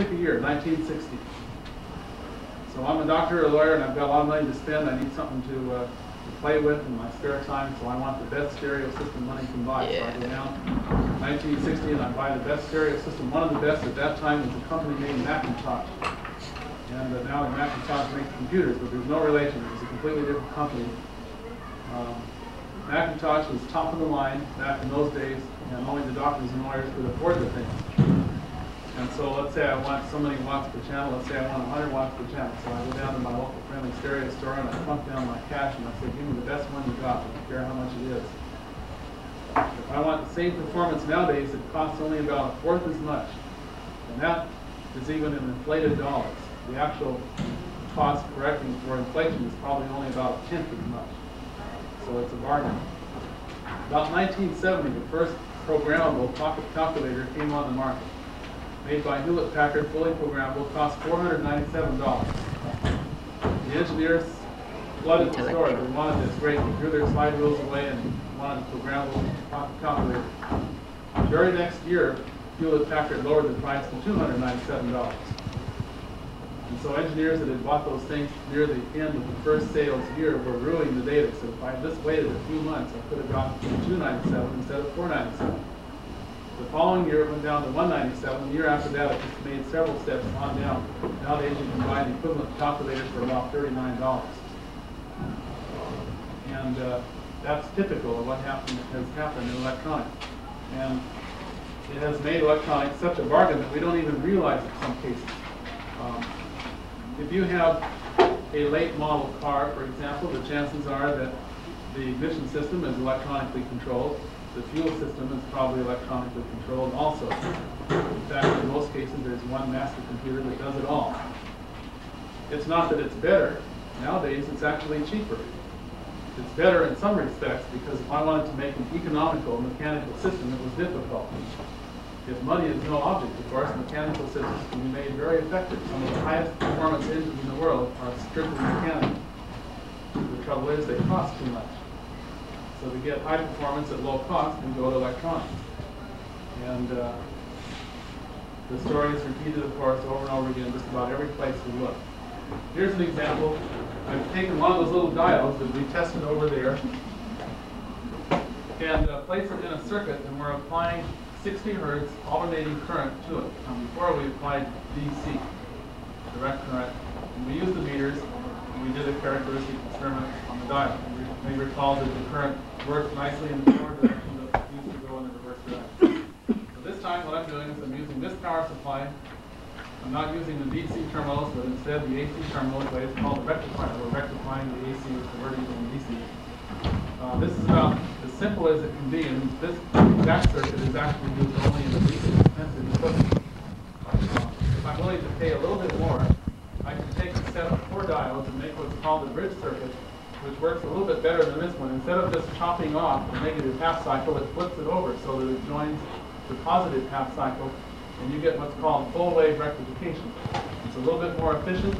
pick a year, 1960. So I'm a doctor or a lawyer, and I've got a lot of money to spend. I need something to play with in my spare time, so I want the best stereo system money can buy. So I go down 1960 and I buy the best stereo system. One of the best at that time was a company named Macintosh. And now Macintosh makes computers, but there's no relation. It was a completely different company. Macintosh was top of the line back in those days, and only the doctors and lawyers could afford the thing. And so let's say I want so many watts per channel. Let's say I want 100 watts per channel. So I go down to my local friendly stereo store and I plunk down my cash and I say, give me the best one you got. I don't care how much it is. If I want the same performance nowadays, it costs only about a fourth as much. And that is even in inflated dollars. The actual cost correcting for inflation is probably only about a tenth as much. So it's a bargain. About 1970, the first programmable pocket calculator came on the market. Made by Hewlett-Packard, fully programmable, cost $497. The engineers flooded the store. They wanted this great. They threw their slide rules away and wanted a programmable pocket calculator. The very next year, Hewlett-Packard lowered the price to $297. And so engineers that had bought those things near the end of the first sales year were ruining the data. So if I had just waited a few months, I could have gotten to $297 instead of $497. The following year, it went down to $197. The year after that, it just made several steps on down. Nowadays, you can buy the equivalent calculator for about $39. And that's typical of what has happened in electronics. And it has made electronics such a bargain that we don't even realize it in some cases. If you have a late model car, for example, the chances are that the ignition system is electronically controlled. The fuel system is probably electronically controlled also. In fact, in most cases, there's one master computer that does it all. It's not that it's better. Nowadays, it's actually cheaper. It's better in some respects because if I wanted to make an economical mechanical system, it was difficult. If money is no object, of course, mechanical systems can be made very effective. Some of the highest performance engines in the world are strictly mechanical. The trouble is they cost too much. So to get high performance at low cost, we go to electronics. And the story is repeated, of course, over and over again, just about every place we look. Here's an example. I've taken one of those little diodes that we tested over there and placed it in a circuit, and we're applying 60 hertz alternating current to it. Before we applied DC, direct current, and we used the meters, and we did a characteristic experiment on the diode. You may recall that the current worked nicely in the forward direction, but it used to go in the reverse direction. So this time what I'm doing is I'm using this power supply. I'm not using the DC terminals, but instead the AC terminals, but it's called a rectifier. We're rectifying the AC with converting it to DC. This is about as simple as it can be, and this exact circuit is actually used only in the least expensive equipment. If I'm willing to pay a little bit more, I can take a set of 4 diodes and make what's called a bridge circuit, which works a little bit better than this one. Instead of just chopping off the negative half cycle, it flips it over so that it joins the positive half cycle, and you get what's called full wave rectification. It's a little bit more efficient,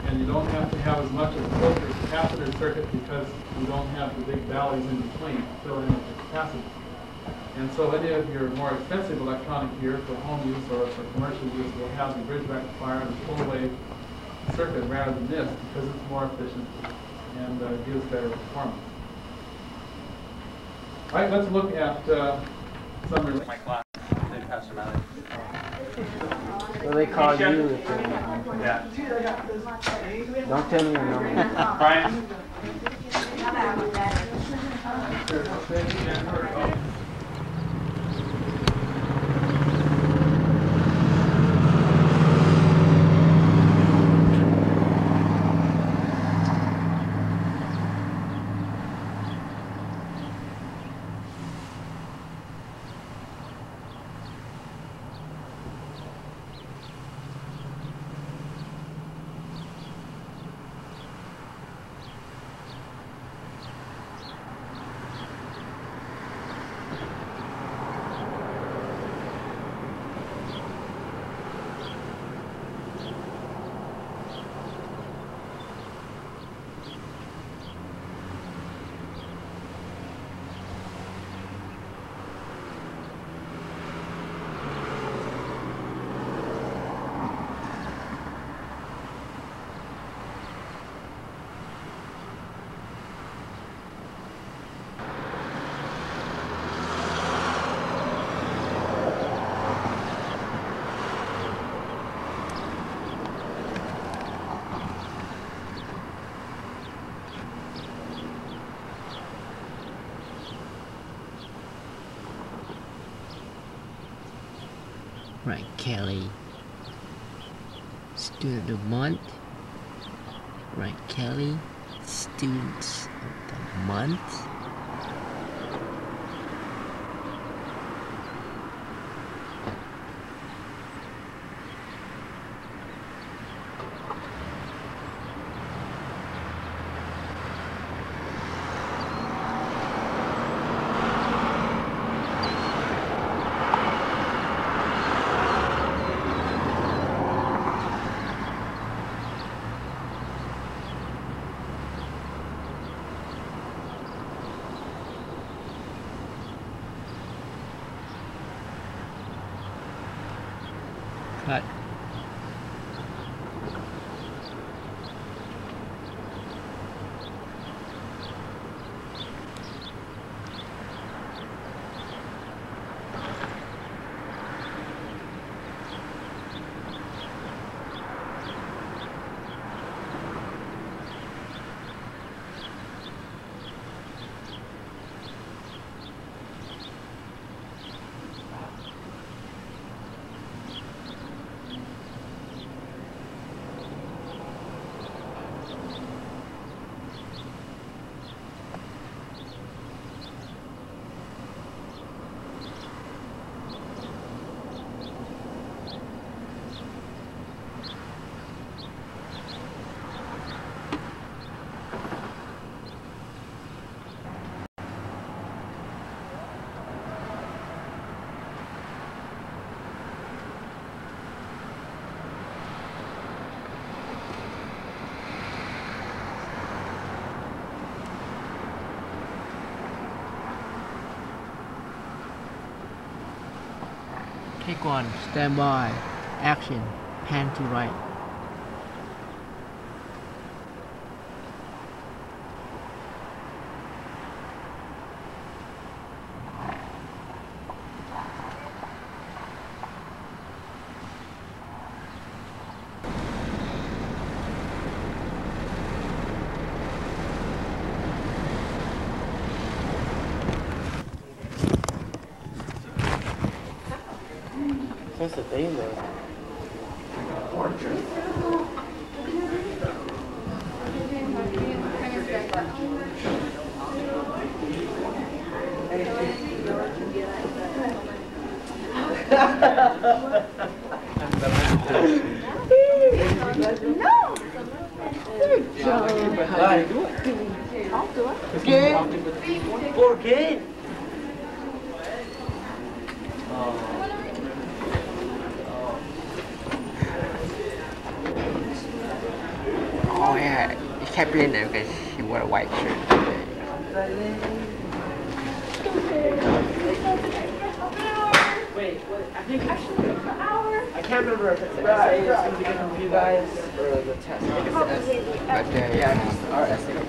and you don't have to have as much of a filter capacitor circuit because you don't have the big valleys in between to fill in with the capacitors. And so any of your more expensive electronic gear for home use or for commercial use will have the bridge rectifier and the full wave circuit rather than this because it's more efficient and gives better performance. All right, let's look at some related. My class, they pass them out. Well, they call you if they Yeah. don't tell me your number. Brian? Frank Kelly. Student of the month. Frank Kelly. Students of the month. Cut. Take one, stand by, action, pan to right. That's the thing though. ¿Por qué? Oh yeah, you kept in there because she wore a white shirt. Wait, I think I can't remember if it's the essay is going to be different for you guys or the test. I think it's the essay. But Yeah, it's our essay.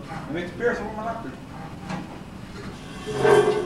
I made the beer, so I'm not after.